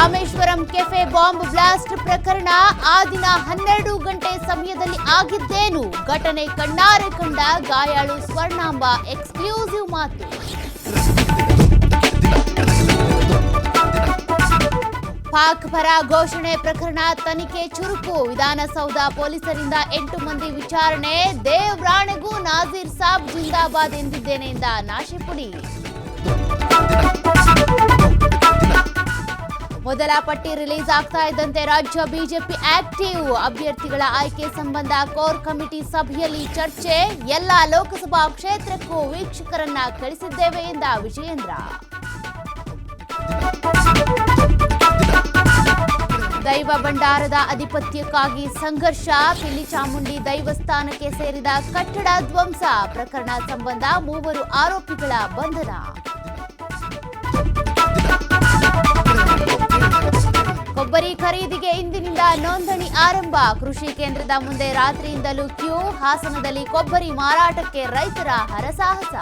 Rameswaram cafe bomb blast ಪ್ರಕರಣ ಆ ದಿನ 12 ಗಂಟೆ ಸಮಯದಲ್ಲಿ ಆಗಿದ್ದೇನು? ಘಟನೆ ಕಣ್ಣಾರೆ ಕಂಡ ಗಾಯಾಳು ಸ್ವರ್ಣಾಂಬ ಎಕ್ಸ್ಕ್ಲೂಸಿವ್ ಮಾತು. ಪಾಕ್ ಪರ ಘೋಷಣೆ ಪ್ರಕರಣ ತನಿಖೆ ಚುರುಕು. ವಿಧಾನಸೌಧ ಪೊಲೀಸರಿಂದ 8 ಮಂದಿ ವಿಚಾರಣೆ. ದೇವ್ರಾಣೆಗೂ ನಾಜೀರ್ ಸಾಬ್ ಜಿಂದಾಬಾದ್ ಎಂದಿದ್ದೇನೆ ಎಂದ ನಾಶಿಪುಡಿ. ಮೊದಲ ಪಟ್ಟಿ ರಿಲೀಸ್ ಆಗ್ತಾ ಇದ್ದಂತೆ ರಾಜ್ಯ ಬಿಜೆಪಿ ಆಕ್ಟಿವ್. ಅಭ್ಯರ್ಥಿಗಳ ಆಯ್ಕೆ ಸಂಬಂಧ ಕೋರ್ ಕಮಿಟಿ ಸಭೆಯಲ್ಲಿ ಚರ್ಚೆ. ಎಲ್ಲ ಲೋಕಸಭಾ ಕ್ಷೇತ್ರಕ್ಕೂ ವೀಕ್ಷಕರನ್ನ ಕಳಿಸಿದ್ದೇವೆ ಎಂದ ವಿಜಯೇಂದ್ರ. ದೈವ ಭಂಡಾರದ ಅಧಿಪತ್ಯಕ್ಕಾಗಿ ಸಂಘರ್ಷ. ಪಿಲ್ಲಿ ಚಾಮುಂಡಿ ದೈವಸ್ಥಾನಕ್ಕೆ ಸೇರಿದ ಕಟ್ಟಡ ಧ್ವಂಸ ಪ್ರಕರಣ ಸಂಬಂಧ 3 ಆರೋಪಿಗಳ ಬಂಧನ. ಕೊಬ್ಬರಿ ಖರೀದಿಗೆ ಇಂದಿನಿಂದ ನೋಂದಣಿ ಆರಂಭ. ಕೃಷಿ ಕೇಂದ್ರದ ಮುಂದೆ ರಾತ್ರಿಯಿಂದಲೂ ಕ್ಯೂ. ಹಾಸನದಲ್ಲಿ ಕೊಬ್ಬರಿ ಮಾರಾಟಕ್ಕೆ ರೈತರ ಹರಸಾಹಸ.